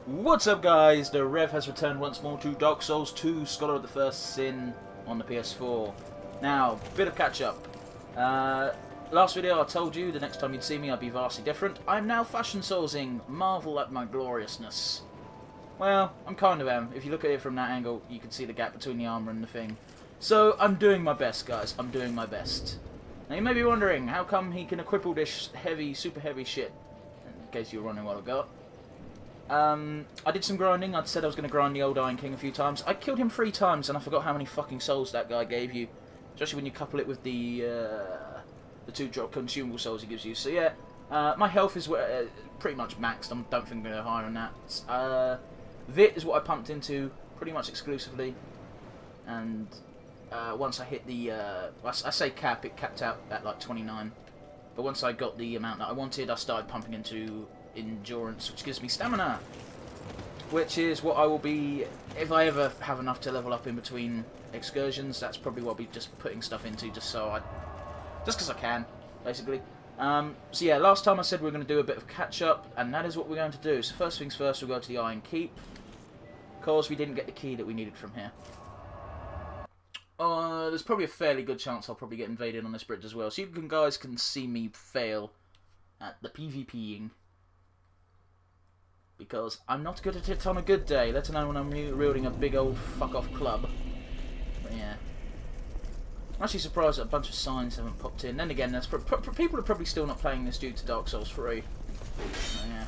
What's up, guys? The Rev has returned once more to Dark Souls 2 Scholar of the First Sin on the PS4. Now, bit of catch up. Last video I told you the next time you'd see me I'd be vastly different. I'm now fashion soulsing. Marvel at my gloriousness. Well, I'm kind of am. If you look at it from that angle, you can see the gap between the armour and the thing. So, I'm doing my best, guys. I'm doing my best. Now, you may be wondering, how come he can equip all this heavy, super heavy shit? In case you were wondering what I got. I did some grinding. I'd said I was going to grind the old Iron King a few times. I killed him 3 times, and I forgot how many fucking souls that guy gave you. Especially when you couple it with the 2-drop consumable souls he gives you. So yeah, my health is pretty much maxed. I don't think I'm going to go higher than that. Vit is what I pumped into pretty much exclusively. And once I hit the, I say cap, it capped out at like 29. But once I got the amount that I wanted, I started pumping into endurance, which gives me stamina, which is what I will be, if I ever have enough to level up in between excursions, that's probably what I'll be just putting stuff into, just because I can, basically. So yeah, last time I said we were going to do a bit of catch up, and that is what we're going to do. So first things first, we'll go to the Iron Keep, because we didn't get the key that we needed from here. There's probably a fairly good chance I'll probably get invaded on this bridge as well, so you guys can see me fail at the PvPing. Because I'm not good at it on a good day, let alone when I'm wielding a big old fuck-off club. But yeah. I'm actually surprised that a bunch of signs haven't popped in. Then again, there's people are probably still not playing this due to Dark Souls 3. So yeah.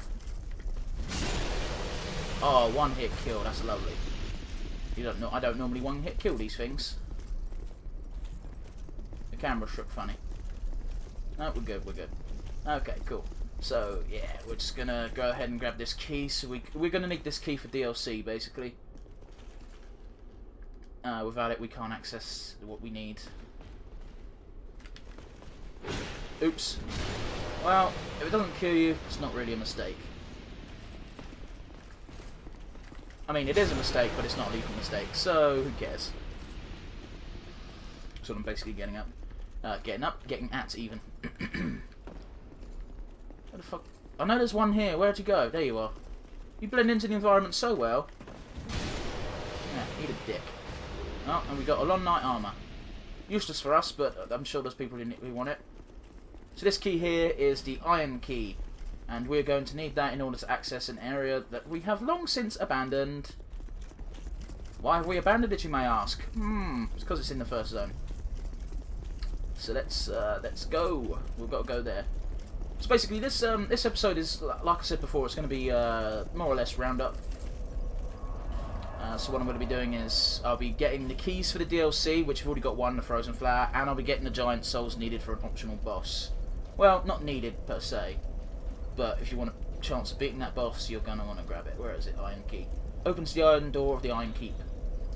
Oh, 1-hit kill, that's lovely. You don't know, I don't normally 1-hit kill these things. The camera shook funny. No, we're good, we're good. Okay, cool. So, yeah, we're just going to go ahead and grab this key. So we're going to need this key for DLC, basically. Without it, we can't access what we need. Oops. Well, if it doesn't kill you, it's not really a mistake. I mean, it is a mistake, but it's not a lethal mistake, so who cares? That's what I'm basically getting up. Getting at, even. Where the fuck? I know there's one here. Where'd you go? There you are. You blend into the environment so well. Yeah, eat a dick. Oh, and we got a long night armour. Useless for us, but I'm sure there's people who want it. So this key here is the Iron Key. And we're going to need that in order to access an area that we have long since abandoned. Why have we abandoned it, you may ask? It's because it's in the first zone. So let's go. We've got to go there. So basically, this episode is, like I said before, it's going to be more or less roundup. So what I'm going to be doing is I'll be getting the keys for the DLC, which I've already got one, the Frozen Flower, and I'll be getting the giant souls needed for an optional boss. Well, not needed per se, but if you want a chance of beating that boss, you're going to want to grab it. Where is it? Iron Key. Opens the iron door of the Iron Keep.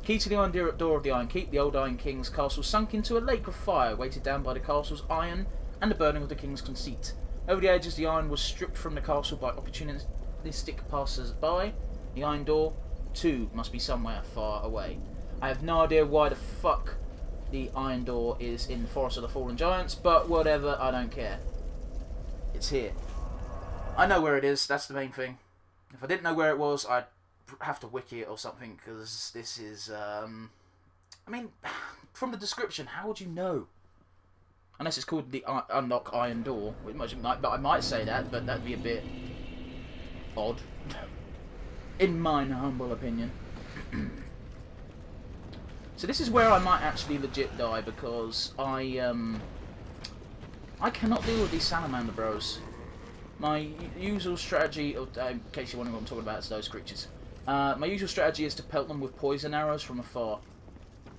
Key to the iron door of the Iron Keep. The old Iron King's castle sunk into a lake of fire, weighted down by the castle's iron and the burning of the king's conceit. Over the ages, the iron was stripped from the castle by opportunistic passers-by. The iron door, too, must be somewhere far away. I have no idea why the fuck the iron door is in the Forest of the Fallen Giants, but whatever, I don't care. It's here. I know where it is, that's the main thing. If I didn't know where it was, I'd have to wiki it or something, because this is, I mean, from the description, how would you know? Unless it's called the Unlock Iron Door. I might say that, but that'd be a bit odd. In my humble opinion. So this is where I might actually legit die, because I cannot deal with these salamander bros. My usual strategy, in case you're wondering what I'm talking about, it's those creatures. My usual strategy is to pelt them with poison arrows from afar.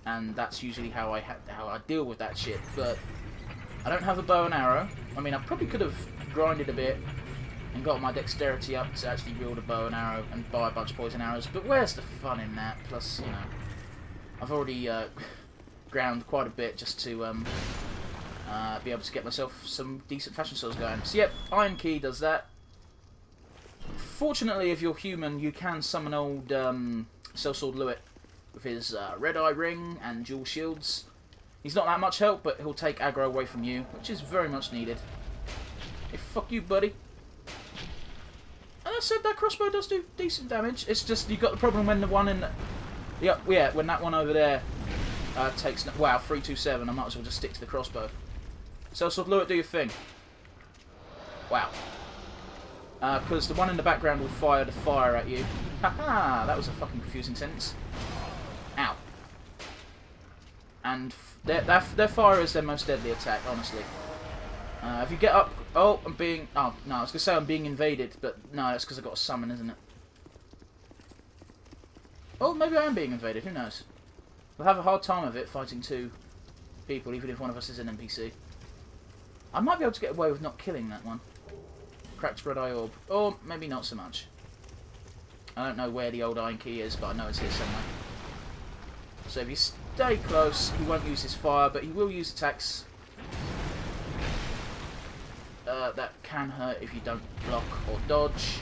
And that's usually how I deal with that shit, but I don't have a bow and arrow. I mean, I probably could have grinded a bit and got my dexterity up to actually wield a bow and arrow and buy a bunch of poison arrows, but where's the fun in that? Plus, you know, I've already ground quite a bit just to be able to get myself some decent fashion souls going. So yep, Iron Key does that. Fortunately, if you're human, you can summon old Sellsword Lewitt with his red eye ring and dual shields. He's not that much help, but he'll take aggro away from you, which is very much needed. Hey, fuck you, buddy. I said that crossbow does do decent damage. It's just you've got the problem when the one in the... Yeah, when that one over there takes... Wow, 327. I might as well just stick to the crossbow. Sellsword Lewis, do your thing. Wow. Because the one in the background will fire the fire at you. Haha, that was a fucking confusing sentence. Ow. And their fire is their most deadly attack, honestly. If you get up... Oh, I'm being... Oh, no, I was going to say I'm being invaded, but no, that's because I've got a summon, isn't it? Oh, maybe I am being invaded, who knows? We'll have a hard time of it fighting two people, even if one of us is an NPC. I might be able to get away with not killing that one. Cracked red eye orb. Or maybe not so much. I don't know where the old iron key is, but I know it's here somewhere. So if you stay close, he won't use his fire, but he will use attacks that can hurt if you don't block or dodge.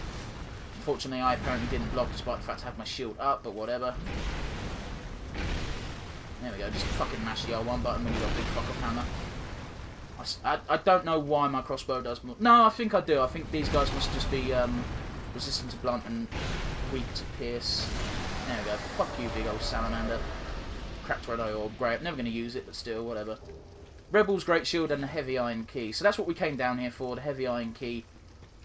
Unfortunately, I apparently didn't block despite the fact I had my shield up, but whatever. There we go, just fucking mash the L1 button when you've got a big fuck off hammer. I don't know why my crossbow does more. No, I think I do. I think these guys must just be resistant to blunt and weak to pierce. There we go. Fuck you, big old salamander. Cracked red eye orb. Great. I'm never going to use it, but still, whatever. Rebel's Great Shield and the Heavy Iron Key. So that's what we came down here for, the Heavy Iron Key.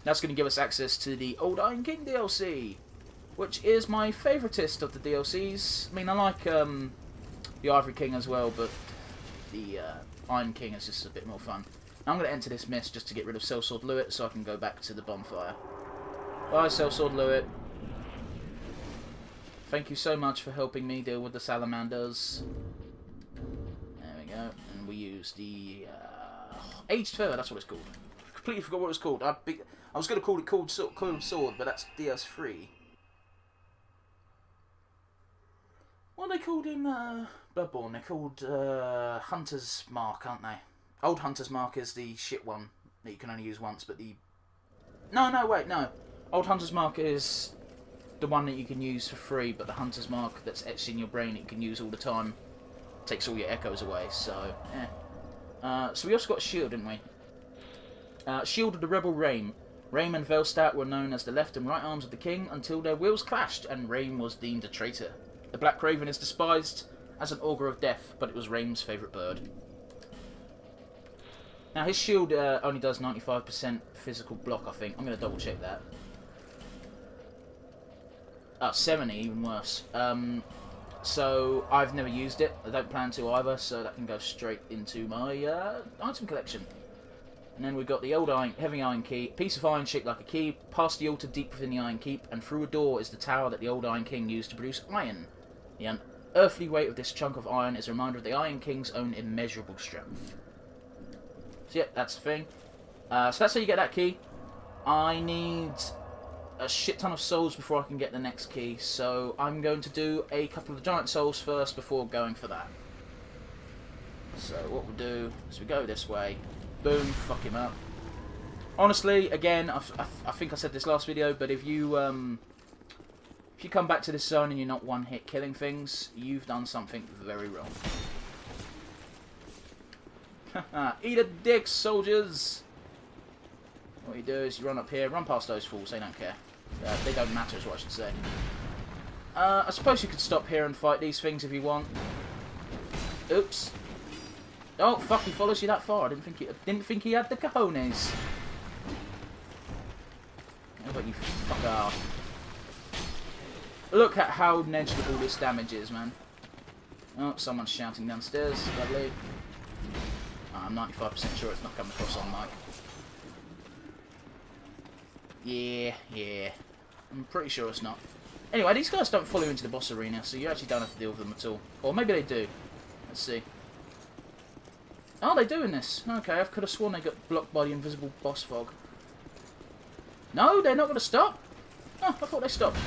That's going to give us access to the Old Iron King DLC, which is my favouriteest of the DLCs. I mean, I like the Ivory King as well, but the Iron King is just a bit more fun. Now I'm going to enter this mist just to get rid of Sellsword Lewis so I can go back to the bonfire. Bye, Sellsword Lewis. Thank you so much for helping me deal with the salamanders. There we go. And we use the Aged Feather, that's what it's called. Completely forgot what it was called. I was going to call it Cold Sword, but that's DS3. What are they called in Bloodborne? They're called Hunter's Mark, aren't they? Old Hunter's Mark is the shit one that you can only use once, but the... No, wait, no. Old Hunter's Mark is the one that you can use for free, but the Hunter's Mark that's etched in your brain that you can use all the time takes all your echoes away, so, so we also got a shield, didn't we? Shield of the Rebel Raim. Raim and Velstadt were known as the left and right arms of the king until their wills clashed and Raim was deemed a traitor. The Black Raven is despised as an augur of death, but it was Raim's favourite bird. Now his shield only does 95% physical block, I think. I'm going to double check that. Oh, 70, even worse. So I've never used it. I don't plan to either, so that can go straight into my item collection. And then we've got the old heavy iron key, piece of iron shaped like a key, past the altar deep within the iron keep, and through a door is the tower that the old Iron King used to produce iron. The unearthly weight of this chunk of iron is a reminder of the Iron King's own immeasurable strength. So yeah, that's the thing. So that's how you get that key. I need a shit ton of souls before I can get the next key, so I'm going to do a couple of giant souls first before going for that. So what we'll do is we go this way. Boom, fuck him up. Honestly, again, I think I said this last video, but if you come back to this zone and you're not one-hit killing things, you've done something very wrong. Haha, eat a dick, soldiers! What you do is you run up here, run past those fools, they don't care. They don't matter is what I should say. I suppose you could stop here and fight these things if you want. Oops. Oh fuck! He follows you that far. I didn't think he had the cojones. How about you fuck off? Look at how negligible this damage is, man. Oh, someone's shouting downstairs. Lovely. I'm 95% sure it's not coming across on mic. Yeah. I'm pretty sure it's not. Anyway, these guys don't follow you into the boss arena, so you actually don't have to deal with them at all. Or maybe they do. Let's see. Oh, they're doing this. Okay, I could have sworn they got blocked by the invisible boss fog. No, they're not going to stop. Oh, I thought they stopped.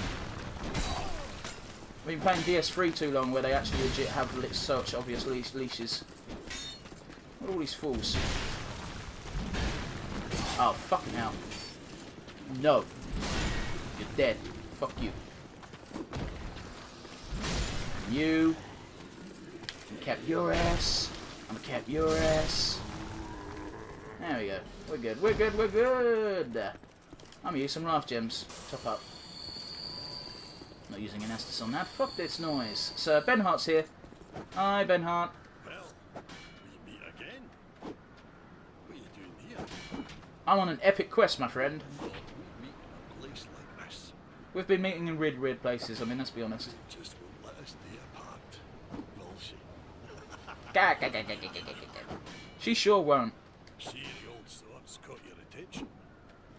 I've been playing DS3 too long where they actually legit have such obvious leashes. What are all these fools? Oh, fucking hell. No. You're dead. Fuck you. You kept your ass. I'm gonna cap your ass. There we go. We're good. I'm gonna use some life gems. Top up. Not using an Estus on that. Fuck this noise. So Ben Hart's here. Hi, Ben Hart. Well, we meet again. What are you doing here? I'm on an epic quest, my friend. We meet in a place like this. We've been meeting in weird places. I mean, let's be honest. She just won't let us stay apart, will she? She sure won't. See, the old sword's caught your attention.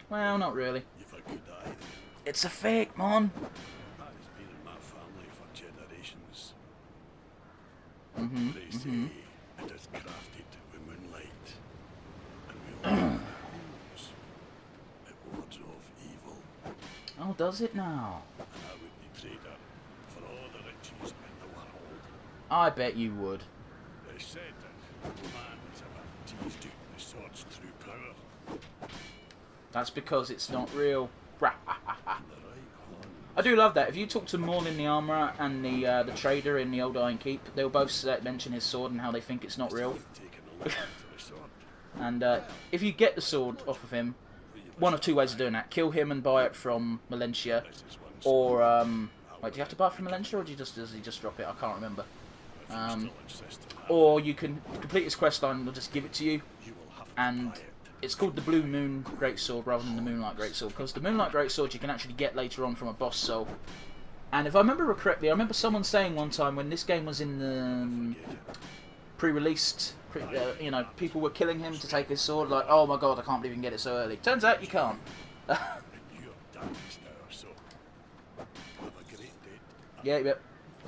Well, not really. You've a good eye. It's a fake, man. That has been in my family for generations. Mm-hmm. They say it is crafted with moonlight. And we all know it wards off evil. Oh, does it now? And I would be trader for all the riches in the world. I bet you would. They said that no man has ever teased you the sword's true power. That's because it's not real. In the right hand, I do love that. If you talk to Morlin the Armourer and the trader in the Old Iron Keep, they'll both mention his sword and how they think it's not real. taking a look into the sword. And if you get the sword off of him, one of two ways of doing that. Kill him and buy it from Valencia. This is one Or, wait, do you have to buy it from Valencia or does he just drop it? I can't remember. still insist on that. Or you can complete his quest line and they'll just give it to you. You will have to And buy it. it's called the Blue Moon Greatsword rather than the Moonlight Greatsword, because the Moonlight Greatsword you can actually get later on from a boss soul. And if I remember correctly, I remember someone saying one time when this game was in the pre-released, you know, people were killing him to take his sword, like, oh my god, I can't believe you can get it so early. Turns out you can't. And you are darkest hour, so have a great day. Yep.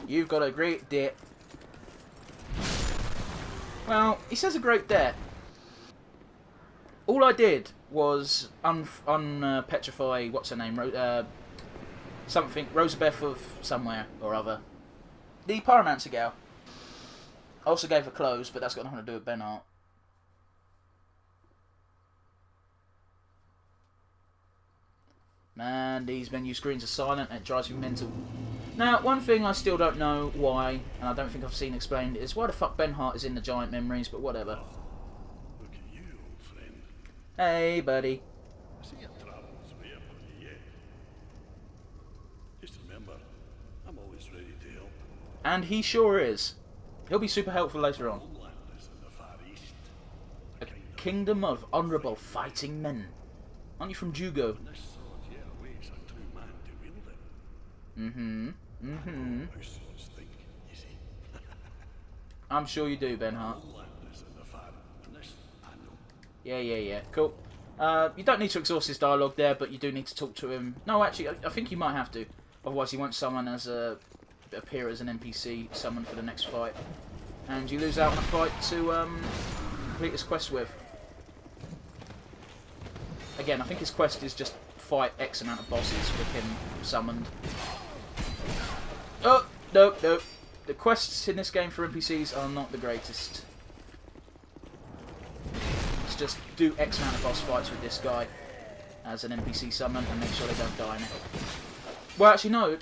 You've got a great debt. Well, he says a great debt. All I did was unpetrify, what's her name, Rosabeth of somewhere or other. The Pyromancer gal. I also gave her clothes, but that's got nothing to do with Ben Hart. Man, these menu screens are silent and it drives me mental. Now, one thing I still don't know why, and I don't think I've seen explained, is why the fuck Ben Hart is in the Giant Memories, but whatever. Look at you, old friend. Hey, buddy. I see your travels way up on the yet. Just remember, I'm always ready to help. And he sure is. He'll be super helpful later on. Homeland is in the Far East. A kingdom of honourable fighting men. Aren't you from Jugo? And this sword yet awaits a true man to wield it. Mm-hmm. How swords think, you see. I'm sure you do, Ben Hart. Homeland is in the Far and this I know. Yeah. Cool. You don't need to exhaust his dialogue there, but you do need to talk to him. No, actually, I think you might have to. Otherwise, he won't summon as appear as an NPC summon for the next fight. And you lose out on a fight to complete his quest with. Again, I think his quest is just fight X amount of bosses with him summoned. Oh, nope. The quests in this game for NPCs are not the greatest. Let's just do X amount of boss fights with this guy as an NPC summon and make sure they don't die in it. Well, actually, no.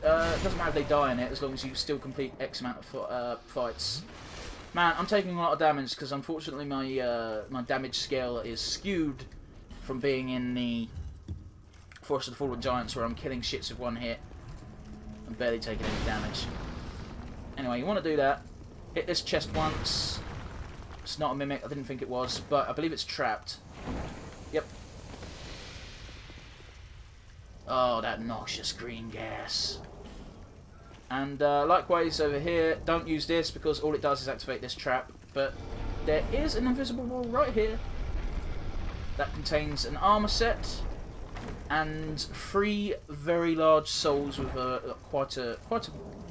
It doesn't matter if they die in it as long as you still complete X amount of fights. Man, I'm taking a lot of damage because unfortunately my damage scale is skewed from being in the Forest of the Fallen Giants where I'm killing shits with one hit and barely taking any damage. Anyway, you want to do that. Hit this chest once. It's not a mimic, I didn't think it was, but I believe it's trapped. Yep. Oh, that noxious green gas. And likewise over here, don't use this because all it does is activate this trap. But there is an invisible wall right here that contains an armor set and 3 very large souls with quite a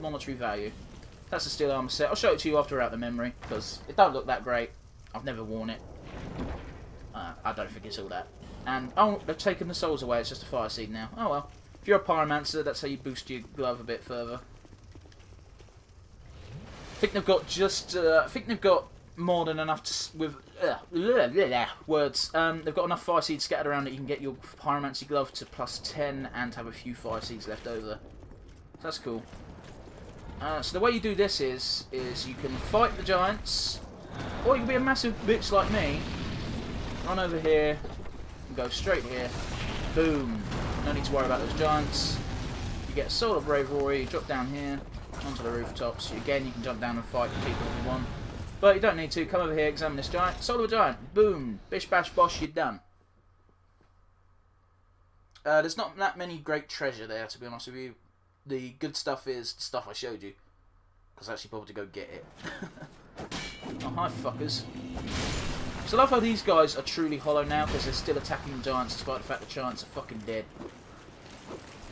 monetary value. That's a steel armor set. I'll show it to you after we're out the memory because it don't look that great. I've never worn it. I don't think it's all that. And oh, they've taken the souls away. It's just a fire seed now. Oh well. If you're a pyromancer, that's how you boost your glove a bit further. I think they've got just. I think they've got more than enough to, with words. They've got enough fire seeds scattered around that you can get your pyromancy glove to +10 and have a few fire seeds left over. So that's cool. So the way you do this is you can fight the giants, or you can be a massive bitch like me. Run over here and go straight here. Boom. No need to worry about those giants. You get a Soul of Bravery, you drop down here, onto the rooftops. Again, you can jump down and fight people if you want. But you don't need to. Come over here, examine this giant. Soul of a giant. Boom. Bish bash bosh, you're done. There's not that many great treasure there, to be honest with you. The good stuff is the stuff I showed you. Because I actually bothered to go get it. Oh, hi, fuckers. So I love how these guys are truly hollow now, because they're still attacking the giants, despite the fact the giants are fucking dead.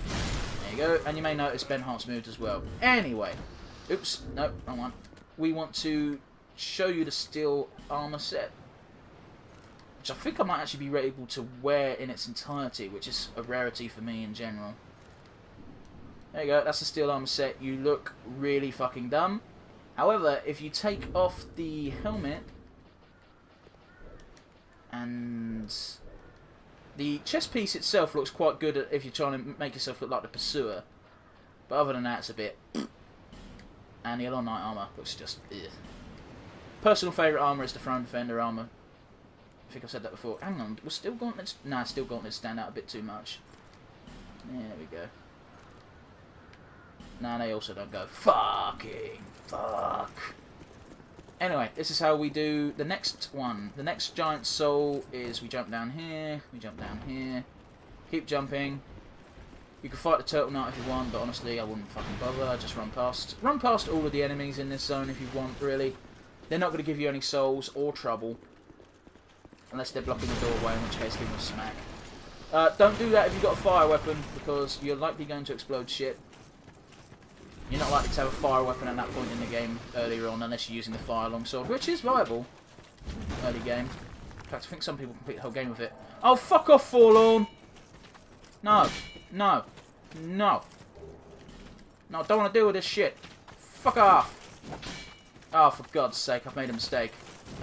There you go. And you may notice Ben Hart's moved as well. Anyway. Oops. No, wrong one. We want to show you the steel armor set. Which I think I might actually be able to wear in its entirety, which is a rarity for me in general. There you go, that's the steel armor set. You look really fucking dumb. However, if you take off the helmet, and the chest piece itself looks quite good if you're trying to make yourself look like the Pursuer. But other than that, it's a bit... And the Yellow Knight armor looks just... Ugh. Personal favourite armor is the Throne Defender armor. I think I've said that before. Hang on, was Steel Gauntlets? Nah, Steel Gauntlets stand out a bit too much. There we go. Nah, they also don't go. Fucking fuck. Anyway, this is how we do the next one. The next giant soul is we jump down here, we jump down here, keep jumping. You can fight the Turtle Knight if you want, but honestly, I wouldn't fucking bother. I'd just run past. Run past all of the enemies in this zone if you want, really. They're not going to give you any souls or trouble. Unless they're blocking the doorway, in which case give them a smack. Don't do that if you've got a fire weapon, because you're likely going to explode shit. You're not likely to have a fire weapon at that point in the game earlier on, unless you're using the fire longsword, which is viable early game. In fact, I think some people complete the whole game with it. Oh, fuck off, Forlorn! No. No. No. No, I don't want to deal with this shit. Fuck off. Oh, for God's sake, I've made a mistake.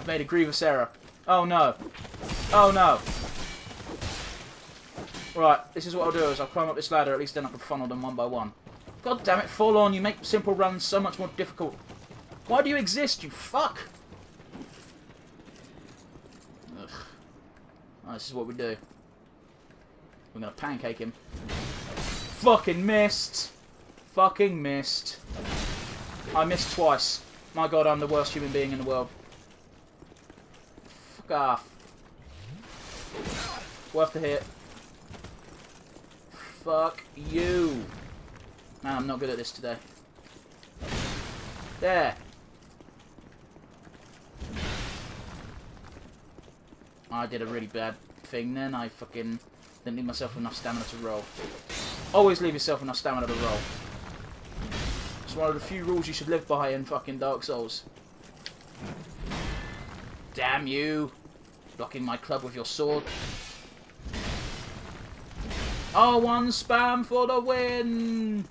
I've made a grievous error. Oh, no. Oh, no. Right, this is what I'll do, is I'll climb up this ladder, at least then I can funnel them one by one. God damn it, Forlorn, you make simple runs so much more difficult. Why do you exist, you fuck? Ugh. Oh, this is what we do. We're gonna pancake him. Fucking missed! Fucking missed. I missed twice. My God, I'm the worst human being in the world. Fuck off. Worth the hit. Fuck you. Man, I'm not good at this today. There. I did a really bad thing then. I fucking didn't leave myself enough stamina to roll. Always leave yourself enough stamina to roll. It's one of the few rules you should live by in fucking Dark Souls. Damn you. Blocking my club with your sword. R1 spam for the win!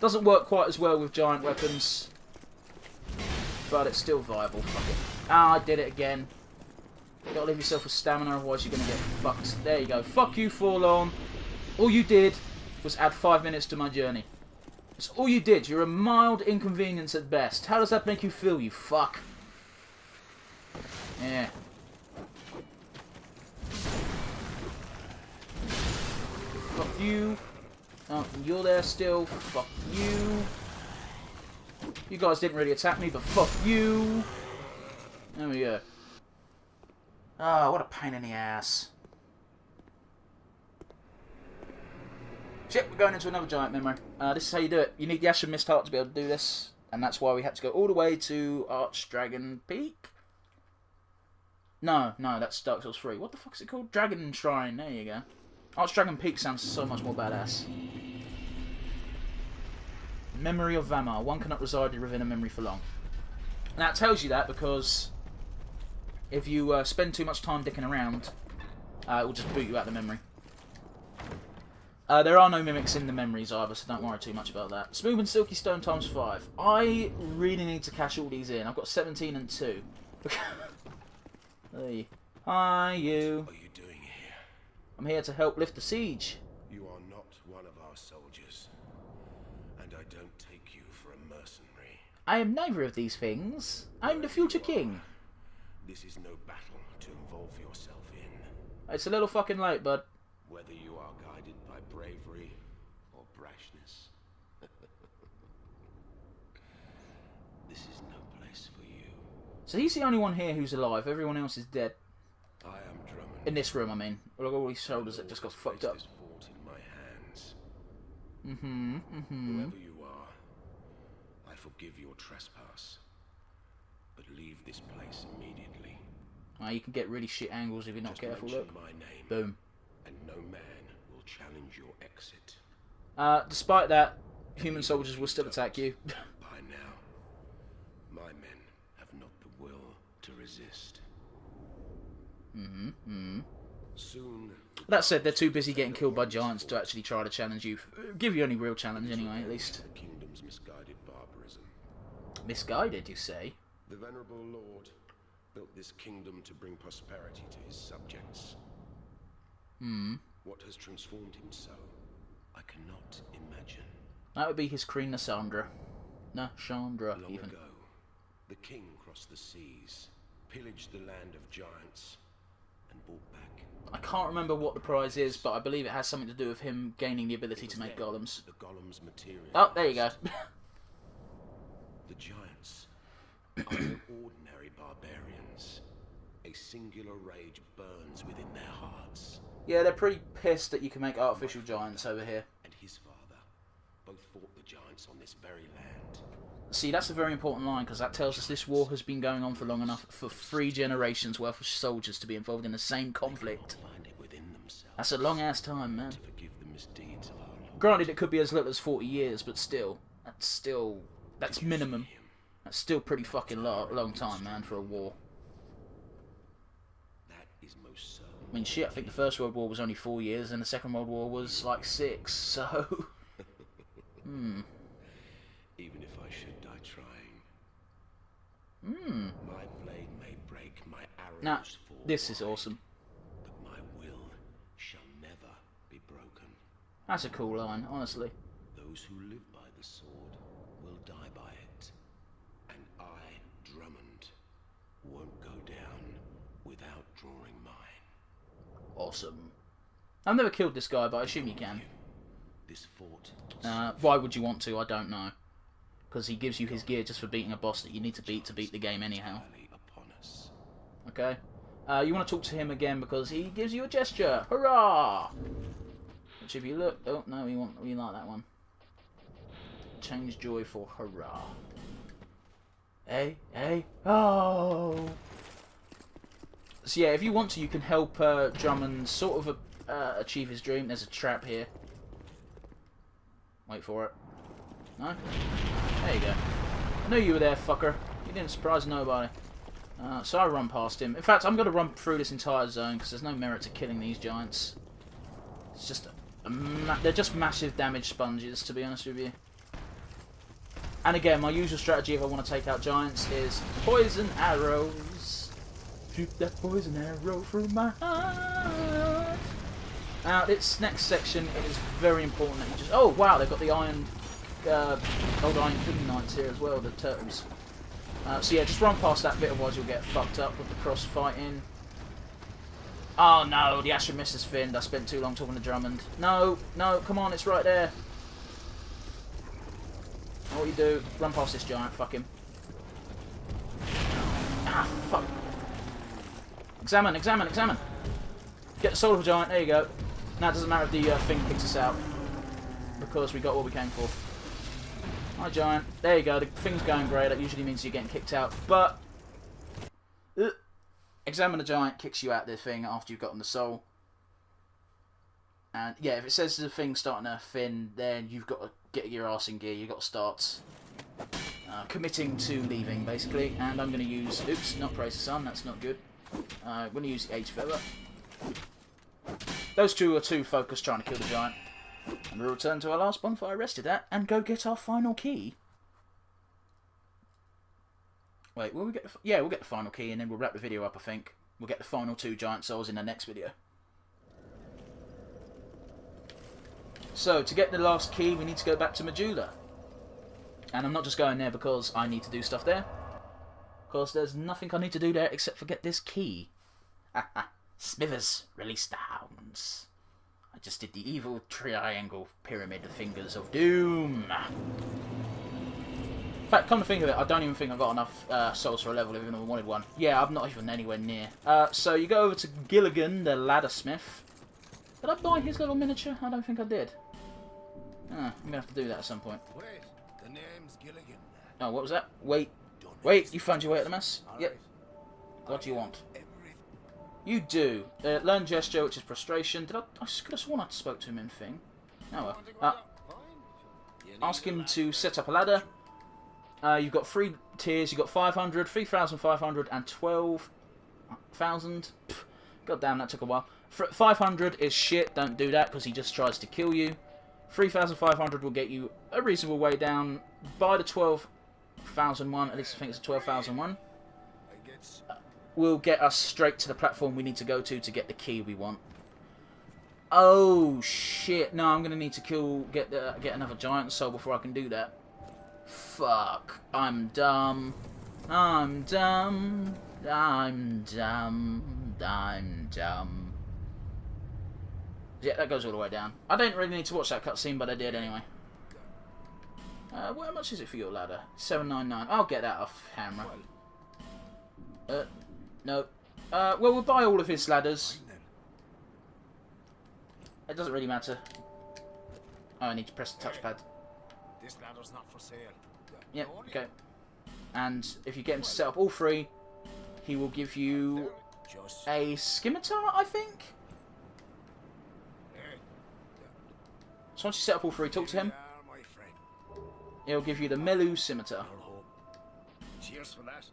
Doesn't work quite as well with giant weapons. But it's still viable. Fuck it. Ah, I did it again. You gotta leave yourself with stamina, otherwise you're gonna get fucked. There you go. Fuck you, Forlorn. All you did was add 5 minutes to my journey. That's all you did. You're a mild inconvenience at best. How does that make you feel, you fuck? Yeah. Fuck you. Oh, you're there still. Fuck you. You guys didn't really attack me, but fuck you. There we go. Ah, oh, what a pain in the ass. Shit, we're going into another giant memory. This is how you do it. You need the Ashen Mist Heart to be able to do this. And that's why we had to go all the way to Archdragon Peak. No, that's Dark Souls 3. What the fuck is it called? Dragon Shrine. There you go. Archdragon Peak sounds so much more badass. Memory of Vamar. One cannot reside within a memory for long. Now it tells you that because if you spend too much time dicking around, it will just boot you out of the memory. There are no mimics in the memories either, so don't worry too much about that. Smooth and Silky Stone times 5. I really need to cash all these in. I've got 17 and 2. Hey. Hi, you. What are you doing here? I'm here to help lift the siege. You are not one of our soldiers, and I don't take you for a mercenary. I am neither of these things. I'm the future king. This is no battle to involve yourself in. It's a little fucking late, bud. Whether you are guided This is no place for you. So he's the only one here who's alive. Everyone else is dead. I am Drummond. In this room, I mean. Look at all these shoulders that just got fucked up. This fort in my hands. Mm-hmm. Whoever you are, I forgive your trespass. But leave this place immediately. You can get really shit angles if you're not Just careful, mention look. my name, Boom. and no man will challenge your exit. Despite that, human soldiers will still attack you. By now, my men have not the will to resist. Soon. That said, they're too busy getting killed by giants to actually try to challenge you. Give you any real challenge anyway, at least. The kingdom's misguided barbarism. Misguided, you say? The venerable lord built this kingdom to bring prosperity to his subjects. What has transformed him so, I cannot imagine. That would be his Queen Nasandra. Nashandra, Long even. ago, the king crossed the seas, pillaged the land of giants, and brought back. I can't remember what the prize is, but I believe it has something to do with him gaining the ability to make golems. The golems material. Oh, there you go. The giants are no ordinary barbarians. A singular rage burns within their hearts. Yeah, they're pretty pissed that you can make artificial giants over here. And his father both fought the giants on this very land. See, that's a very important line, because that tells us this war has been going on for long enough for 3 generations worth of soldiers to be involved in the same conflict. Find it within themselves That's a long-ass time, man. to forgive the misdeeds of our Lord. Granted, it could be as little as 40 years, but still, that's minimum. That's still pretty fucking long time, man, for a war. That is most certain. I mean, shit, I think the First World War was only 4 years, and the Second World War was like 6, so... Even if I should die trying. My blade may break, my arrows Now, fall this is wide, awesome. but my will shall never be broken. That's a cool line, honestly. Those who live by the sword will die by it. And I, Drummond, won't go down without drawing mine. Awesome. I've never killed this guy, but I assume you can. This fort. Why would you want to? I don't know. Because he gives you his gear just for beating a boss that you need to beat the game anyhow. Upon us. Okay? You want to talk to him again because he gives you a gesture. Hurrah! Which if you look... Oh, no, we like that one. Change joy for hurrah. Hey, hey, oh! So yeah, if you want to, you can help Drummond sort of achieve his dream. There's a trap here. Wait for it. No? There you go. I knew you were there, fucker. You didn't surprise nobody. So I run past him. In fact, I'm going to run through this entire zone because there's no merit to killing these giants. It's just... they're just massive damage sponges, to be honest with you. And again, my usual strategy if I want to take out giants is poison arrows. Shoot that poison arrow through my heart. Now, this next section is very important that you just... Oh, wow, they've got the iron... old iron king knights here as well, the turtles. So yeah, just run past that bit, otherwise you'll get fucked up with the cross fighting. Oh no, the Astromist has finned. I spent too long talking to Drummond. No, no, come on, it's right there. What you do, run past this giant, fuck him. Ah, fuck. Examine, examine, examine. Get the soul of a giant, there you go. Now it doesn't matter if the thing kicks us out. Because we got what we came for. Hi, giant. There you go. The thing's going great. That usually means you're getting kicked out. But examine the giant kicks you out the thing after you've gotten the soul. And yeah, if it says the thing's starting to fin, then you've got to get your arse in gear. You've got to start committing to leaving, basically. And I'm going to use... Oops, not Praise the Sun. That's not good. I'm going to use the Age Feather. Those two are too focused trying to kill the giant. And we'll return to our last bonfire rested at and go get our final key. Wait, will we get the... Yeah, we'll get the final key and then we'll wrap the video up, I think. We'll get the final 2 giant souls in the next video. So, to get the last key, we need to go back to Majula. And I'm not just going there because I need to do stuff there. Because there's nothing I need to do there except for get this key. Haha. Smithers, release the hounds. I just did the evil triangle pyramid fingers of doom. fact, come to think of it, I don't even think I got enough souls for a level even if I wanted one. Yeah, I'm not even anywhere near. So you go over to Gilligan, the laddersmith. Did I buy his little miniature? I don't think I did. I'm going to have to do that at some point. Wait, the name's Gilligan. Oh, what was that? Wait, you found your way at the mess? Yep. What do you want? You do. Learn gesture, which is prostration. I could have sworn I spoke to him in thing. Oh well. Ask him to set up a ladder. You've got 3 tiers. You've got 500, 3,500, and 12,000. God damn, that took a while. 500 is shit. Don't do that because he just tries to kill you. 3,500 will get you a reasonable way down. By the 12,001, at least I think it's a 12,001, will get us straight to the platform we need to go to get the key we want. Oh shit! No, I'm gonna need to get another giant soul before I can do that. Fuck! I'm dumb. I'm dumb. I'm dumb. I'm dumb. Yeah, that goes all the way down. I didn't really need to watch that cutscene, but I did anyway. How much is it for your ladder? $7.99. I'll get that off camera. No. Well, we'll buy all of his ladders. It doesn't really matter. Oh, I need to press the touchpad. This ladder's not for sale. Yep, okay. And if you get him to set up all 3, he will give you a scimitar, I think? So once you set up all 3, talk to him. He'll give you the Melu scimitar. Cheers for that.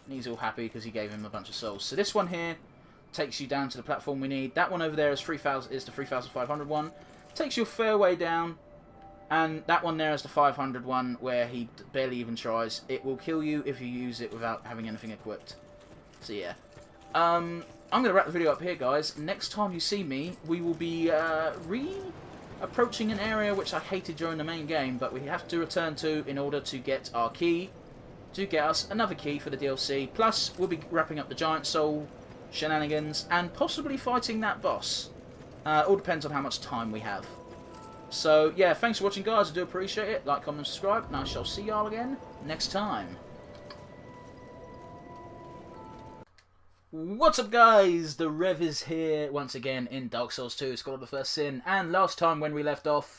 And he's all happy because he gave him a bunch of souls. So this one here takes you down to the platform we need. That one over there is the 3,500 one. Takes you a fair way down. And that one there is the 500 one where he barely even tries. It will kill you if you use it without having anything equipped. So yeah. I'm going to wrap the video up here, guys. Next time you see me, we will be approaching an area which I hated during the main game, but we have to return to in order to get our key, to get us another key for the DLC. Plus, we'll be wrapping up the Giant Soul shenanigans and possibly fighting that boss. All depends on how much time we have. So, yeah, thanks for watching, guys. I do appreciate it. Like, comment, and subscribe, and I shall see y'all again next time. What's up, guys? The Rev is here once again in Dark Souls 2, Scholar of the First Sin. And last time when we left off,